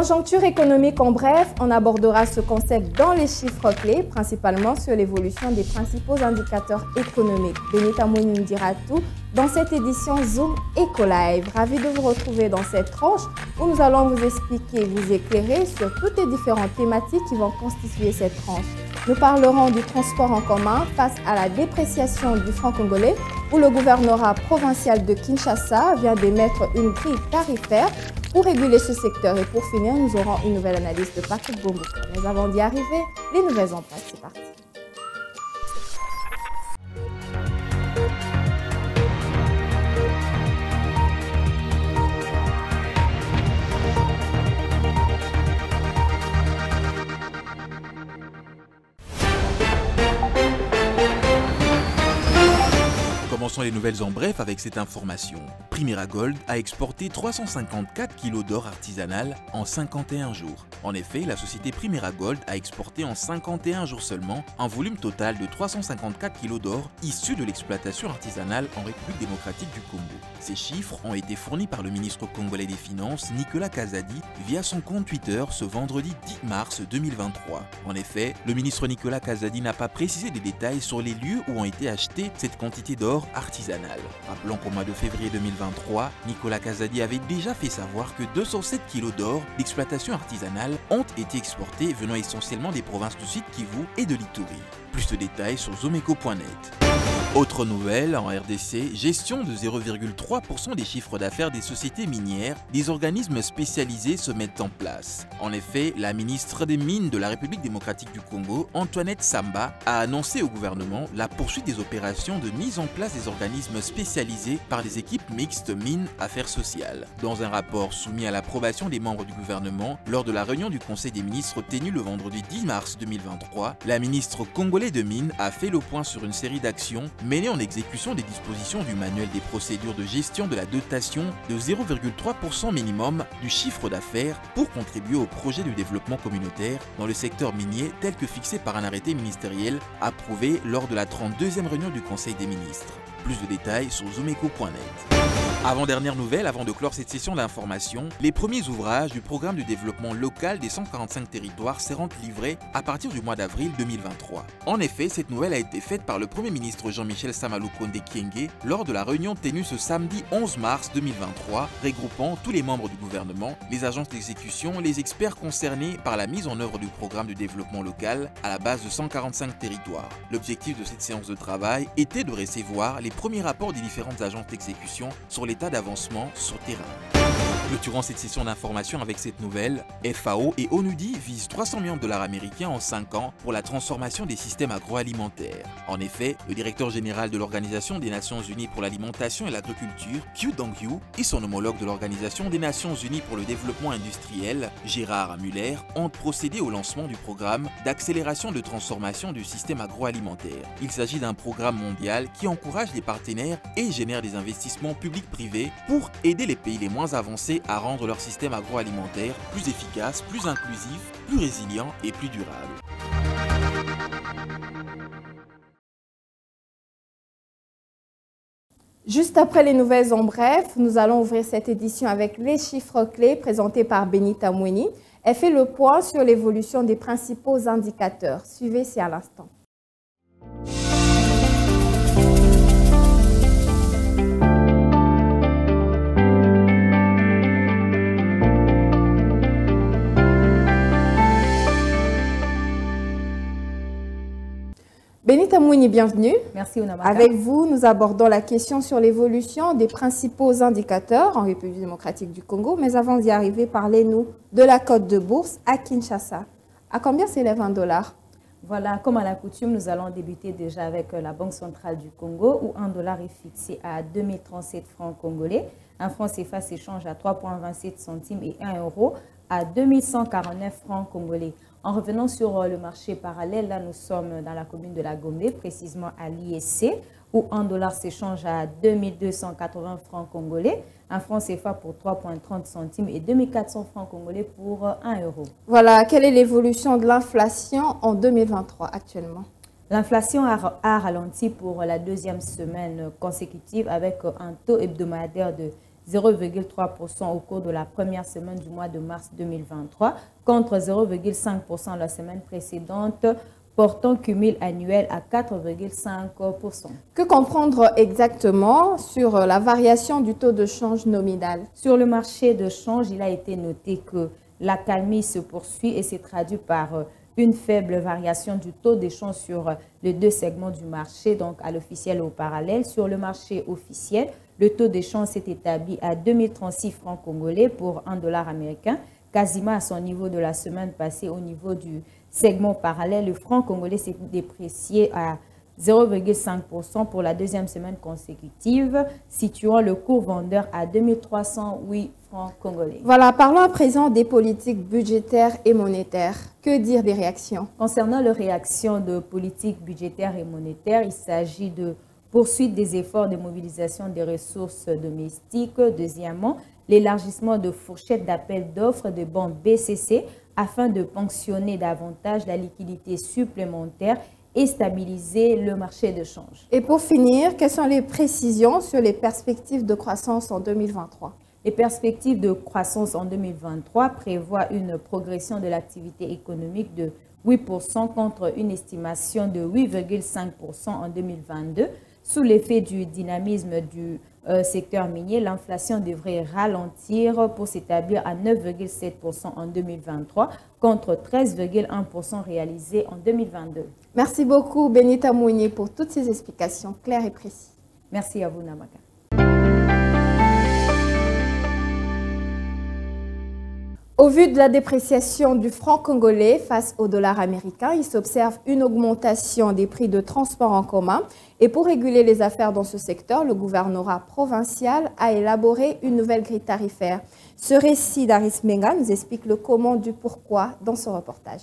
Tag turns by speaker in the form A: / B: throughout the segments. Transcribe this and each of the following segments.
A: Conjoncture économique en bref, on abordera ce concept dans les chiffres clés, principalement sur l'évolution des principaux indicateurs économiques. Benita Mouini nous dira tout dans cette édition Zoom Eco-Live. Ravi de vous retrouver dans cette tranche où nous allons vous expliquer, vous éclairer sur toutes les différentes thématiques qui vont constituer cette tranche. Nous parlerons du transport en commun face à la dépréciation du franc congolais où le gouvernorat provincial de Kinshasa vient d'émettre une grille tarifaire pour réguler ce secteur. Et pour finir, nous aurons une nouvelle analyse de Patrick Bombou. Mais avant d'y arriver, les nouvelles en place, c'est parti.
B: Commençons les nouvelles en bref avec cette information. Primera Gold a exporté 354 kg d'or artisanal en 51 jours. En effet, la société Primera Gold a exporté en 51 jours seulement un volume total de 354 kg d'or issu de l'exploitation artisanale en République démocratique du Congo. Ces chiffres ont été fournis par le ministre congolais des Finances, Nicolas Kazadi, via son compte Twitter ce vendredi 10 mars 2023. En effet, le ministre Nicolas Kazadi n'a pas précisé des détails sur les lieux où ont été achetées cette quantité d'or artisanal. Rappelons qu'au mois de février 2023, Nicolas Kazadi avait déjà fait savoir que 207 kg d'or d'exploitation artisanale ont été exportés venant essentiellement des provinces du Sud Kivu et de l'Ituri. Plus de détails sur zomeco.net. Autre nouvelle, en RDC, gestion de 0,3% des chiffres d'affaires des sociétés minières, des organismes spécialisés se mettent en place. En effet, la ministre des Mines de la République démocratique du Congo, Antoinette Samba, a annoncé au gouvernement la poursuite des opérations de mise en place des organismes spécialisés par des équipes mixtes mines-affaires sociales. Dans un rapport soumis à l'approbation des membres du gouvernement lors de la réunion du Conseil des ministres tenue le vendredi 10 mars 2023, la ministre congolaise de Mines a fait le point sur une série d'actions menées en exécution des dispositions du manuel des procédures de gestion de la dotation de 0,3% minimum du chiffre d'affaires pour contribuer au projet de développement communautaire dans le secteur minier tel que fixé par un arrêté ministériel approuvé lors de la 32e réunion du Conseil des ministres. Plus de détails sur zomeco.net. Avant-dernière nouvelle, avant de clore cette session d'information, les premiers ouvrages du programme de développement local des 145 territoires seront livrés à partir du mois d'avril 2023. En effet, cette nouvelle a été faite par le Premier ministre Jean-Michel Samaloukonde Kyenge lors de la réunion tenue ce samedi 11 mars 2023, regroupant tous les membres du gouvernement, les agences d'exécution, les experts concernés par la mise en œuvre du programme de développement local à la base de 145 territoires. L'objectif de cette séance de travail était de recevoir les premiers rapports des différentes agences d'exécution sur l'état d'avancement sur terrain. Clôturant cette session d'information avec cette nouvelle, FAO et ONUDI visent 300 millions de dollars américains en 5 ans pour la transformation des systèmes agroalimentaires. En effet, le directeur général de l'Organisation des Nations Unies pour l'alimentation et l'agriculture, Kyu Dong-yu, et son homologue de l'Organisation des Nations Unies pour le développement industriel, Gérard Muller, ont procédé au lancement du programme d'accélération de transformation du système agroalimentaire. Il s'agit d'un programme mondial qui encourage les partenaires et génère des investissements publics-privés pour aider les pays les moins avancés à rendre leur système agroalimentaire plus efficace, plus inclusif, plus résilient et plus durable.
A: Juste après les nouvelles en bref, nous allons ouvrir cette édition avec les chiffres clés présentés par Benita Mouini. Elle fait le point sur l'évolution des principaux indicateurs. Suivez ci à l'instant. Benita Mouini, bienvenue.
C: Merci Ounamaka.
A: Avec vous, nous abordons la question sur l'évolution des principaux indicateurs en République démocratique du Congo. Mais avant d'y arriver, parlez-nous de la cote de bourse à Kinshasa. À combien s'élève un dollar?
C: Voilà, comme à la coutume, nous allons débuter déjà avec la Banque centrale du Congo où un dollar est fixé à 2037 francs congolais. Un franc CFA s'échange à 3,27 centimes et 1 euro à 2149 francs congolais. En revenant sur le marché parallèle, là nous sommes dans la commune de la Gombe, précisément à l'ISC, où un dollar s'échange à 2280 francs congolais, un franc CFA pour 3,30 centimes et 2400 francs congolais pour 1 euro.
A: Voilà, quelle est l'évolution de l'inflation en 2023 actuellement?
C: L'inflation a ralenti pour la deuxième semaine consécutive avec un taux hebdomadaire de 0,3% au cours de la première semaine du mois de mars 2023, contre 0,5% la semaine précédente, portant cumul annuel à 4,5%.
A: Que comprendre exactement sur la variation du taux de change nominal?
C: Sur le marché de change, il a été noté que l'accalmie se poursuit et s'est traduit par une faible variation du taux d'échange sur les deux segments du marché, donc à l'officiel et au parallèle. Sur le marché officiel, le taux d'échange s'est établi à 2036 francs congolais pour $1 américain, quasiment à son niveau de la semaine passée. Au niveau du segment parallèle, le franc congolais s'est déprécié à 0,5% pour la deuxième semaine consécutive, situant le cours vendeur à 2308 francs congolais.
A: Voilà, parlons à présent des politiques budgétaires et monétaires. Que dire des réactions?
C: Concernant les réactions de politique budgétaire et monétaire, il s'agit de poursuite des efforts de mobilisation des ressources domestiques. Deuxièmement, l'élargissement de fourchettes d'appel d'offres de banques BCC afin de ponctionner davantage la liquidité supplémentaire et stabiliser le marché de change.
A: Et pour finir, quelles sont les précisions sur les perspectives de croissance en 2023?
C: Les perspectives de croissance en 2023 prévoient une progression de l'activité économique de 8% contre une estimation de 8,5% en 2022. Sous l'effet du dynamisme du secteur minier, l'inflation devrait ralentir pour s'établir à 9,7% en 2023 contre 13,1% réalisé en 2022.
A: Merci beaucoup Benita Mouni pour toutes ces explications claires et précises.
C: Merci à vous Namaka.
A: Au vu de la dépréciation du franc congolais face au dollar américain, il s'observe une augmentation des prix de transport en commun. Et pour réguler les affaires dans ce secteur, le gouvernorat provincial a élaboré une nouvelle grille tarifaire. Ce récit d'Aris Menga nous explique le comment du pourquoi dans ce reportage.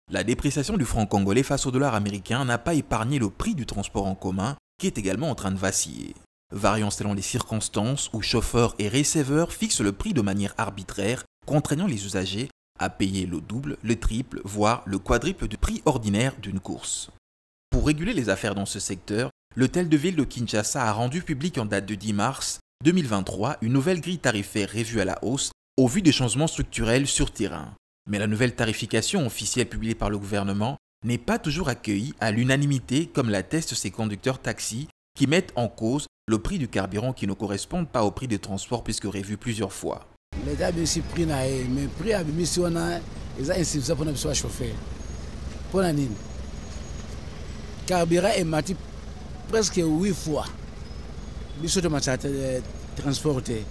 B: La dépréciation du franc congolais face au dollar américain n'a pas épargné le prix du transport en commun qui est également en train de vaciller. Variant selon les circonstances où chauffeurs et receveurs fixent le prix de manière arbitraire, contraignant les usagers à payer le double, le triple, voire le quadruple du prix ordinaire d'une course. Pour réguler les affaires dans ce secteur, l'hôtel de ville de Kinshasa a rendu public en date de 10 mars 2023 une nouvelle grille tarifaire revue à la hausse au vu des changements structurels sur terrain. Mais la nouvelle tarification officielle publiée par le gouvernement n'est pas toujours accueillie à l'unanimité comme l'attestent ces conducteurs taxis qui mettent en cause le prix du carburant qui ne correspond pas au prix de transport puisque revu plusieurs fois.
D: L'État a bien sûr pris, mais le prix a mis sur les insuffisants pour nous chauffer. Pour la ligne. Le carburant est mati presque 8 fois. Il faut transporter.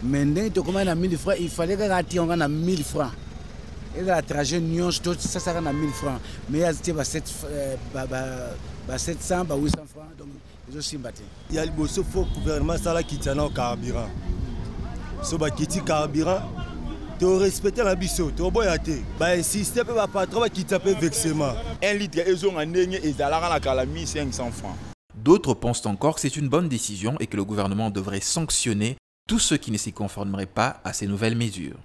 D: Maintenant, tu commandes à 1000 francs, il fallait que on a 1000 francs. Et la trajet Nyon, ça sera à 1000 francs. Mais il y a 700, 800 francs. Donc, ils ont aussi battu.
E: Il y a le gouvernement qui tient au carburant. Si tu carburant, tu respectes la biseau, tu as si tu pas patron qui tape vexement.
F: 1 litre, ils ont un denier et ils ont 1500 francs.
B: D'autres pensent encore que c'est une bonne décision et que le gouvernement devrait sanctionner tous ceux qui ne s'y conformeraient pas à ces nouvelles mesures.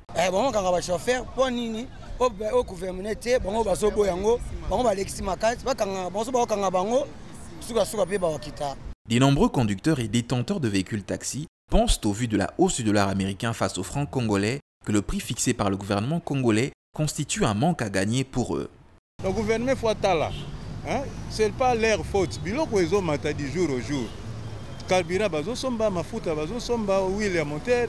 B: De nombreux conducteurs et détenteurs de véhicules taxis pensent au vu de la hausse du dollar américain face au franc congolais que le prix fixé par le gouvernement congolais constitue un manque à gagner pour eux.
F: Le gouvernement Fouattala, ce n'est pas leur faute. Biloko ils ont maté du jour au jour. Carburant bazo somba mafuta bazo somba huile à moteur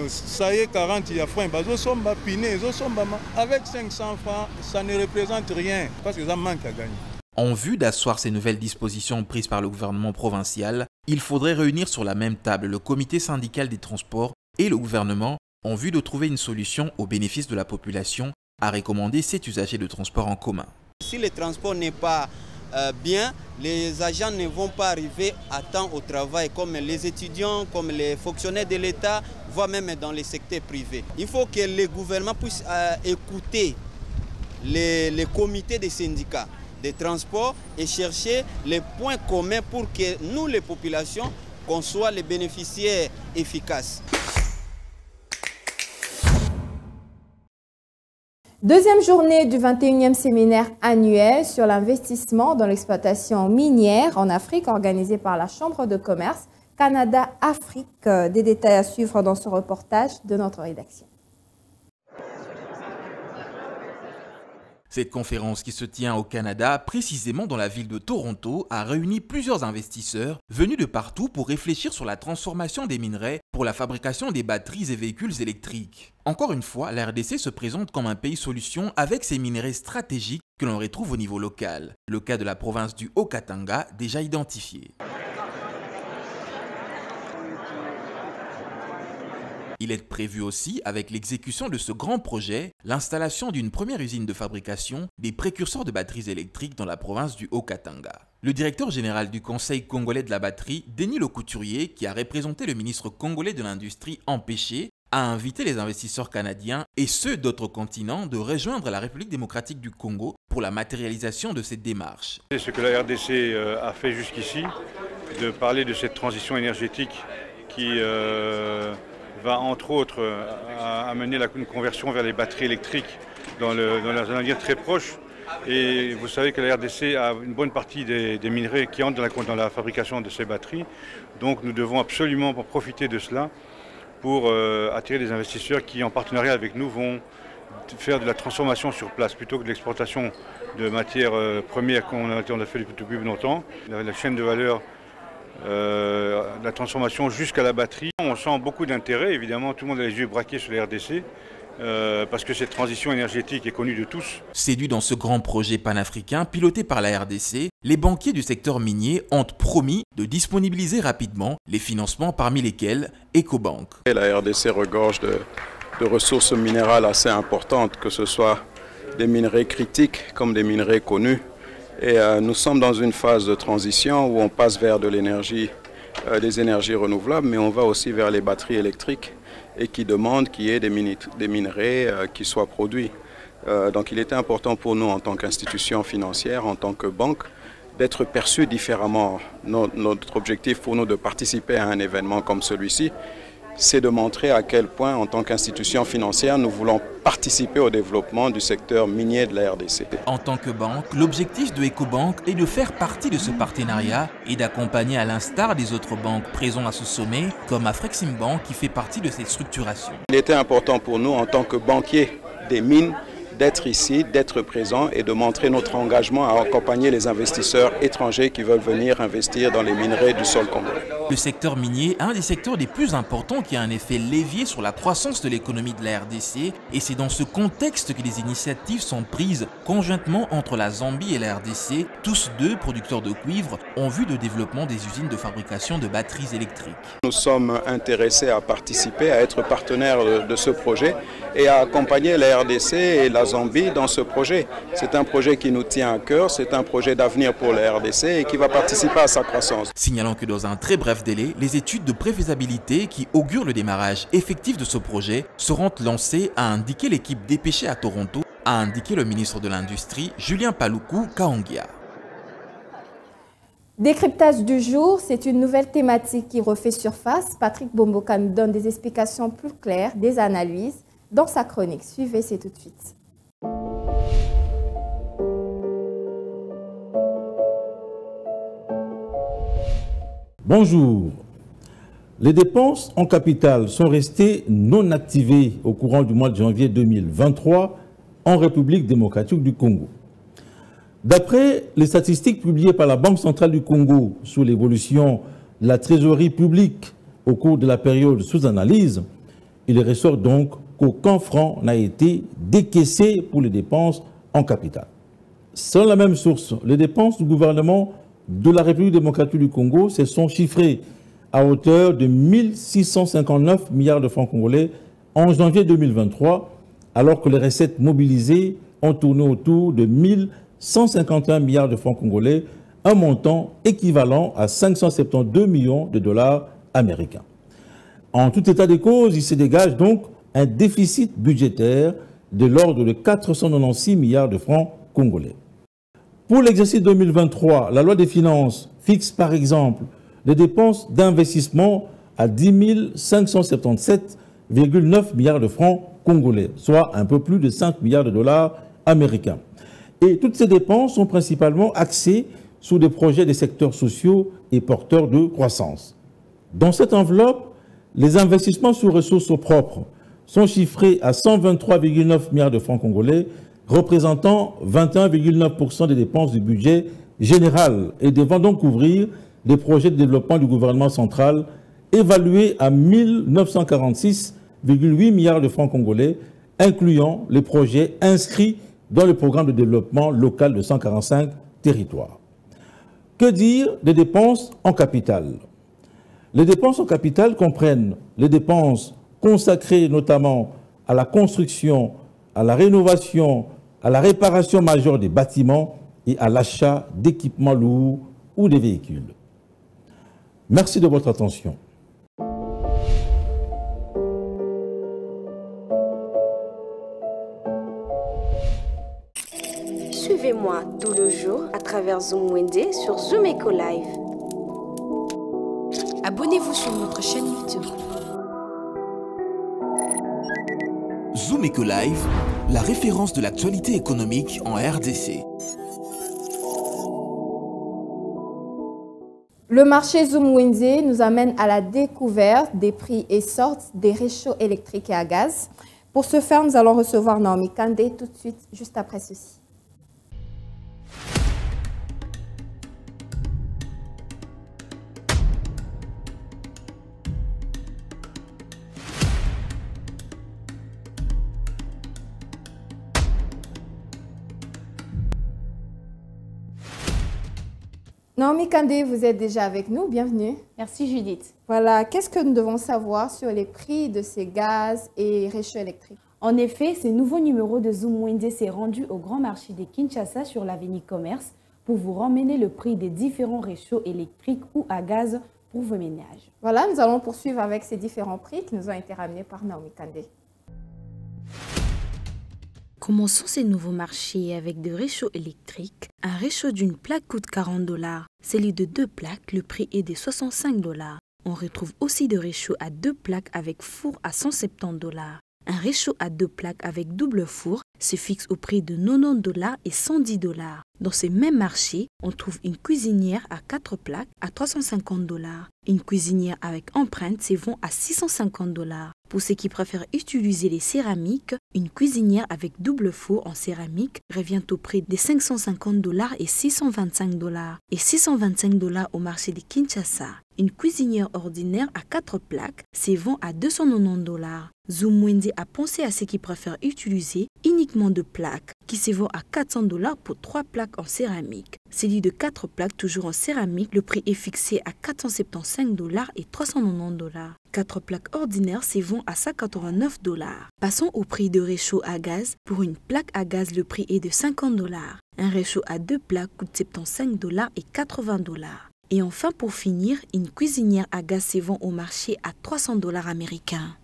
F: ça y est 40 il y a frein bazo somba piné bazo somba avec 500 francs ça ne représente rien parce que ça manque à gagner.
B: En vue d'asseoir ces nouvelles dispositions prises par le gouvernement provincial, il faudrait réunir sur la même table le comité syndical des transports et le gouvernement en vue de trouver une solution au bénéfice de la population, a recommandé cet usager de transport en commun.
G: Si le transport n'est pas bien, les agents ne vont pas arriver à temps au travail, comme les étudiants, comme les fonctionnaires de l'État, voire même dans les secteurs privés. Il faut que le gouvernement puisse écouter les comités des syndicats des transports et chercher les points communs pour que nous, les populations, qu'on soit les bénéficiaires efficaces.
A: Deuxième journée du 21e séminaire annuel sur l'investissement dans l'exploitation minière en Afrique organisé par la Chambre de commerce Canada-Afrique. Des détails à suivre dans ce reportage de notre rédaction.
B: Cette conférence qui se tient au Canada, précisément dans la ville de Toronto, a réuni plusieurs investisseurs venus de partout pour réfléchir sur la transformation des minerais pour la fabrication des batteries et véhicules électriques. Encore une fois, la RDC se présente comme un pays solution avec ses minerais stratégiques que l'on retrouve au niveau local. Le cas de la province du Haut-Katanga, déjà identifié. Il est prévu aussi, avec l'exécution de ce grand projet, l'installation d'une première usine de fabrication des précurseurs de batteries électriques dans la province du Haut-Katanga. Le directeur général du Conseil congolais de la batterie, Denis Lecouturier, qui a représenté le ministre congolais de l'Industrie empêché, a invité les investisseurs canadiens et ceux d'autres continents de rejoindre la République démocratique du Congo pour la matérialisation de cette démarche.
F: C'est ce que la RDC a fait jusqu'ici, de parler de cette transition énergétique qui va entre autres amener une conversion vers les batteries électriques dans un avenir très proche. Et vous savez que la RDC a une bonne partie des minerais qui entrent dans la fabrication de ces batteries. Donc nous devons absolument profiter de cela pour attirer des investisseurs qui, en partenariat avec nous, vont faire de la transformation sur place plutôt que de l'exportation de matières premières qu'on a fait depuis longtemps. La chaîne de valeur, la transformation jusqu'à la batterie. On sent beaucoup d'intérêt, évidemment, tout le monde a les yeux braqués sur la RDC. Parce que cette transition énergétique est connue de tous.
B: Séduits dans ce grand projet panafricain piloté par la RDC, les banquiers du secteur minier ont promis de disponibiliser rapidement les financements parmi lesquels Ecobank.
H: La RDC regorge de ressources minérales assez importantes, que ce soit des minerais critiques comme des minerais connus. Et nous sommes dans une phase de transition où on passe vers de l'énergie, des énergies renouvelables, mais on va aussi vers les batteries électriques et qui demandent qu'il y ait des minerais qui soient produits. Donc il était important pour nous en tant qu'institution financière, en tant que banque, d'être perçus différemment. Notre objectif pour nous de participer à un événement comme celui-ci, c'est de montrer à quel point, en tant qu'institution financière, nous voulons participer au développement du secteur minier de la RDC.
B: En tant que banque, l'objectif de Ecobank est de faire partie de ce partenariat et d'accompagner à l'instar des autres banques présentes à ce sommet, comme Afreximbank qui fait partie de cette structuration.
H: Il était important pour nous, en tant que banquiers des mines, d'être ici, d'être présents et de montrer notre engagement à accompagner les investisseurs étrangers qui veulent venir investir dans les minerais du sol congolais.
B: Le secteur minier est un des secteurs les plus importants qui a un effet levier sur la croissance de l'économie de la RDC et c'est dans ce contexte que les initiatives sont prises conjointement entre la Zambie et la RDC, tous deux producteurs de cuivre, en vue de développement des usines de fabrication de batteries électriques.
H: Nous sommes intéressés à participer, à être partenaires de ce projet et à accompagner la RDC et la Zambie dans ce projet. C'est un projet qui nous tient à cœur, c'est un projet d'avenir pour la RDC et qui va participer à sa croissance.
B: Signalant que dans un très bref délai, les études de préfaisabilité qui augurent le démarrage effectif de ce projet seront lancées, a indiqué l'équipe dépêchée à Toronto, a indiqué le ministre de l'Industrie, Julien Paluku Kaongia.
A: Décryptage du jour, c'est une nouvelle thématique qui refait surface. Patrick Bomboka nous donne des explications plus claires, des analyses dans sa chronique. Suivez, c'est tout de suite.
I: Bonjour. Les dépenses en capital sont restées non activées au courant du mois de janvier 2023 en République démocratique du Congo. D'après les statistiques publiées par la Banque centrale du Congo sur l'évolution de la trésorerie publique au cours de la période sous analyse, il ressort donc qu'aucun franc n'a été décaissé pour les dépenses en capital. Selon la même source, les dépenses du gouvernement de la République démocratique du Congo se sont chiffrées à hauteur de 1659 milliards de francs congolais en janvier 2023, alors que les recettes mobilisées ont tourné autour de 1151 milliards de francs congolais, un montant équivalent à 572 millions de dollars américains. En tout état de cause, il se dégage donc un déficit budgétaire de l'ordre de 496 milliards de francs congolais. Pour l'exercice 2023, la loi des finances fixe par exemple les dépenses d'investissement à 10 577,9 milliards de francs congolais, soit un peu plus de 5 milliards de dollars américains. Et toutes ces dépenses sont principalement axées sur des projets des secteurs sociaux et porteurs de croissance. Dans cette enveloppe, les investissements sur ressources propres sont chiffrés à 123,9 milliards de francs congolais, représentant 21,9% des dépenses du budget général et devant donc couvrir des projets de développement du gouvernement central évalués à 1946,8 milliards de francs congolais, incluant les projets inscrits dans le programme de développement local de 145 territoires. Que dire des dépenses en capital? Les dépenses en capital comprennent les dépenses consacrées notamment à la construction, à la rénovation, à la réparation majeure des bâtiments et à l'achat d'équipements lourds ou des véhicules. Merci de votre attention.
J: Suivez-moi tout le jour à travers Zoom Wende sur Zoom Eco Live. Abonnez-vous sur notre chaîne YouTube.
B: Zoom Eco Live, la référence de l'actualité économique en RDC.
A: Le marché Zoom Wende nous amène à la découverte des prix et sortes des réchauds électriques et à gaz. Pour ce faire, nous allons recevoir Naomi Kandé tout de suite, juste après ceci. Naomi Kandé, vous êtes déjà avec nous, bienvenue.
C: Merci Judith.
A: Voilà, qu'est-ce que nous devons savoir sur les prix de ces gaz et réchauds électriques?
C: En effet, ce nouveau numéro de Zoom Wende s'est rendu au grand marché de Kinshasa sur l'avenue Commerce pour vous ramener le prix des différents réchauds électriques ou à gaz pour vos ménages.
A: Voilà, nous allons poursuivre avec ces différents prix qui nous ont été ramenés par Naomi Kandé.
K: Commençons ces nouveaux marchés avec des réchauds électriques. Un réchaud d'une plaque coûte 40 $. Celui de 2 plaques, le prix est de 65 $. On retrouve aussi des réchauds à 2 plaques avec four à 170 $. Un réchaud à 2 plaques avec double four se fixe au prix de 90 $ et 110 $. Dans ce même marché, on trouve une cuisinière à 4 plaques à 350 $. Une cuisinière avec empreinte se vend à 650 $. Pour ceux qui préfèrent utiliser les céramiques, une cuisinière avec double four en céramique revient au prix de 550 $ et 625 $. Et 625 $ au marché de Kinshasa. Une cuisinière ordinaire à 4 plaques se vend à 290 $. Zoom Wende a pensé à ceux qui préfèrent utiliser uniquement 2 plaques, qui se vend à 400 $ pour 3 plaques en céramique. Celui de 4 plaques toujours en céramique, le prix est fixé à 475 $ et 390 $. 4 plaques ordinaires se vendent à 189 $. Passons au prix de réchaud à gaz. Pour une plaque à gaz, le prix est de 50 $. Un réchaud à 2 plaques coûte 75 $ et 80 $. Et enfin, pour finir, une cuisinière à gaz se vend au marché à 300 $ américains.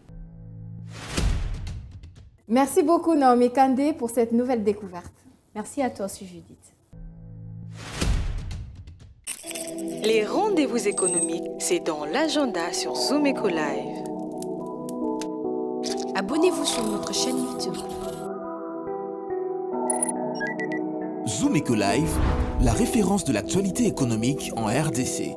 A: Merci beaucoup Naomi Kandé pour cette nouvelle découverte.
C: Merci à toi aussi Judith.
J: Les rendez-vous économiques, c'est dans l'agenda sur Zoom Eco Live. Abonnez-vous sur notre chaîne YouTube.
B: Zoom Eco Live, la référence de l'actualité économique en RDC.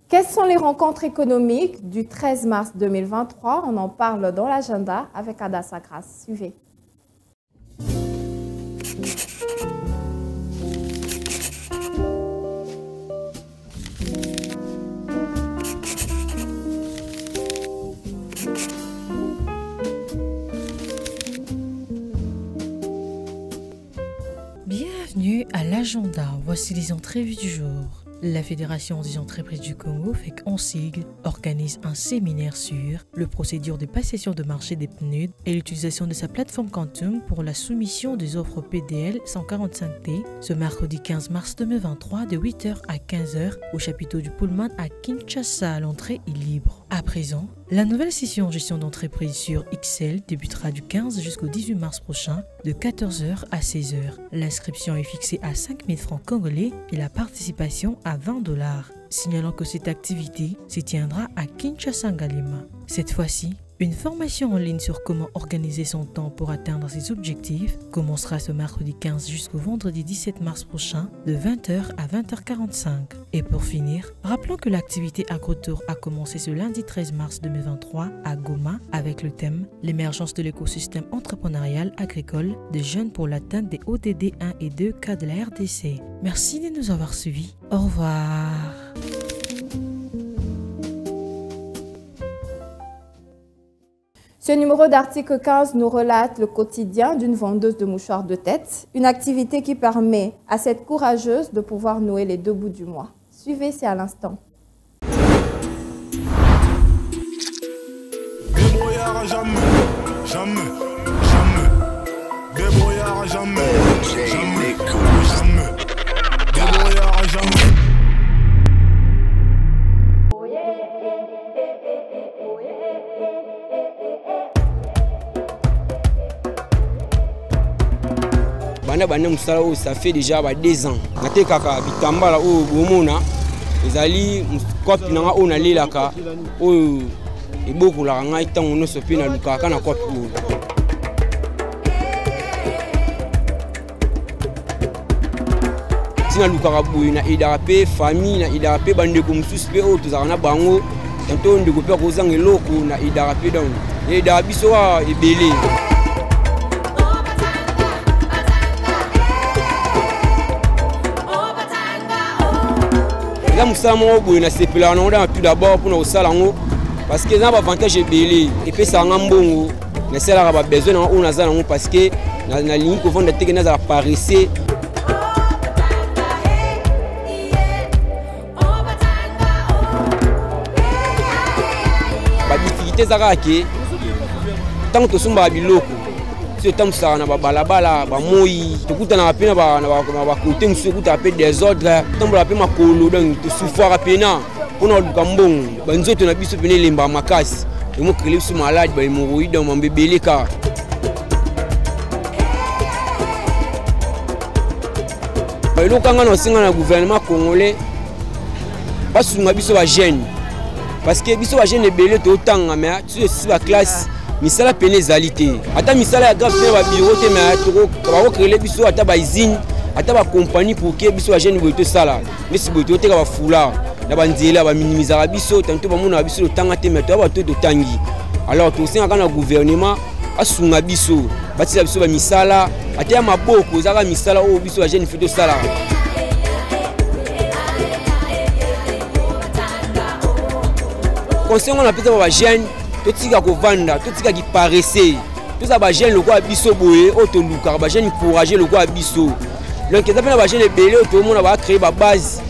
A: Quelles sont les rencontres économiques du 13 mars 2023? On en parle dans l'agenda avec Ada Sagras. Suivez.
L: Bienvenue à l'agenda. Voici les entrevues du jour. La Fédération des entreprises du Congo, FEC en sigle, organise un séminaire sur le procédure de passation de marché des PNUD et l'utilisation de sa plateforme Quantum pour la soumission des offres PDL 145T ce mercredi 15 mars 2023 de 8h à 15h au chapiteau du Pullman à Kinshasa. L'entrée est libre. À présent, La nouvelle session gestion d'entreprise sur XL débutera du 15 jusqu'au 18 mars prochain de 14h à 16h. L'inscription est fixée à 5 000 francs congolais et la participation à 20 $. Signalant que cette activité se tiendra à Kinshasa-Ngalema. Cette fois-ci, une formation en ligne sur comment organiser son temps pour atteindre ses objectifs commencera ce mercredi 15 jusqu'au vendredi 17 mars prochain de 20h à 20h45. Et pour finir, rappelons que l'activité AgroTour a commencé ce lundi 13 mars 2023 à Goma avec le thème « L'émergence de l'écosystème entrepreneurial agricole des jeunes pour l'atteinte des ODD 1 et 2 cas de la RDC ». Merci de nous avoir suivis. Au revoir.
A: Ce numéro d'article 15 nous relate le quotidien d'une vendeuse de mouchoirs de tête, une activité qui permet à cette courageuse de pouvoir nouer les 2 bouts du mois. Suivez, c'est à l'instant.
M: Débrouillard jamais, jamais, jamais. Débrouillard jamais, jamais, jamais. Débrouillard jamais.
N: Ça fait déjà 2 ans. Je kaka bitambala o bomona ezali kopi nanga o nalelaka o ebokola ngai tango no sopi na lukaka na kopi o. Tina lukaka boye na idarape famille na idarape bandeko mosusu pe o tozaka na bango tanto ndeko pe kozanga eloko na idarape donc idarape biso wa ebele. La moussa mo boye na sepela na onda tout d'abord pour na osala ngo parce que ça va avantage belé et puis ça ngambongo na sala ba besoin na on azala ngo parce que na ligne ko vendre teke na za paraisser ba difficulté za kake tant que sumba biloko si tam ça na balabala ba moyi tokuta na pena ba côté musu kuta pe désordre tambola pe makolo donc to souffrir pena pona lukambongo banzoto na biso pene lemba makasi et mo créer sous malade ba hémorroïde dans mbebeleka ba lokanga na singa na gouvernement congolais pas sunga biso ba jeune parce que biso ba jeune ebele to tanga mais tu la classe misala pene ezalité ata misala ya grave pe ba bureau te mais toko ba créer biso ata ba usine ata ba compagnie pour que biso ba jeune boito sala mais si boito te ka ba fula na ba nzela ba minimiser biso tanto ba mona biso le tanga te mais to ba to tangi alors to singa kana gouvernement asunga biso batisa biso ba misala ata ya maboko zaka misala o biso ba jeune fito sala. Conseil on appelle ça ba jeune totika kovanda totika ki paraisser toza ba jeune lokwa biso boye oto luka ba jeune encourager lokwa biso donc ça pena ba jeune ebele oto mona ba créer ba base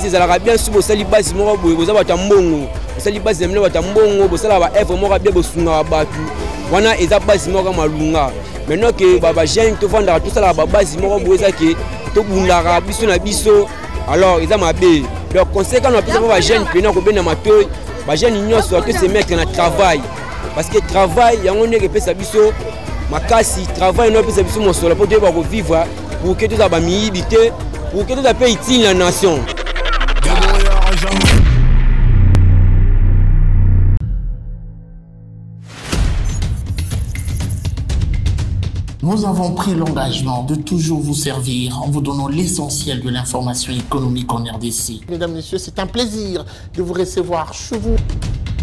N: ezalaka bien subo sali base moko boye boza bata mbongo sali base zemle bata mbongo bosala ba œuvre moko bien bosunga batu wana eza base moko malunga maintenant que ba jeune to vanda to sala ba base moko boye za ke to bundaka biso na biso alors eza mabe donc conseil quand on appelle ba jeune pena ko bena matoy ba jeune nyonso to se mettre na travail parce que travail yango ndeke pesa biso makasi travail no pesa biso mosolo pour te ba ko vivre pour que tout ça ba miibité pour que tout ça peut utile la nation.
O: Nous avons pris l'engagement de toujours vous servir en vous donnant l'essentiel de l'information économique en RDC. Mesdames, Messieurs, c'est un plaisir de vous recevoir chez vous.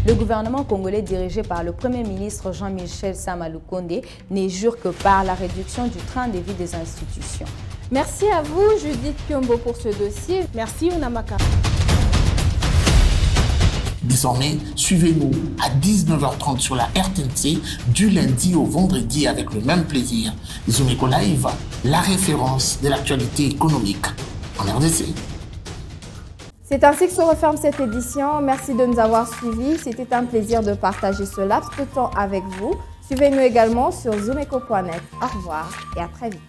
C: Le gouvernement congolais dirigé par le Premier ministre Jean-Michel Sama Lukonde n'est jure que par la réduction du train de vie des institutions.
A: Merci à vous, Judith Piombo, pour ce dossier.
P: Merci, Unamaka.
O: Désormais, suivez-nous à 19h30 sur la RTNC du lundi au vendredi avec le même plaisir. Zumeko Live, la référence de l'actualité économique en RDC.
A: C'est ainsi que se referme cette édition. Merci de nous avoir suivis. C'était un plaisir de partager ce laps de temps avec vous. Suivez-nous également sur zoomeko.net. Au revoir et à très vite.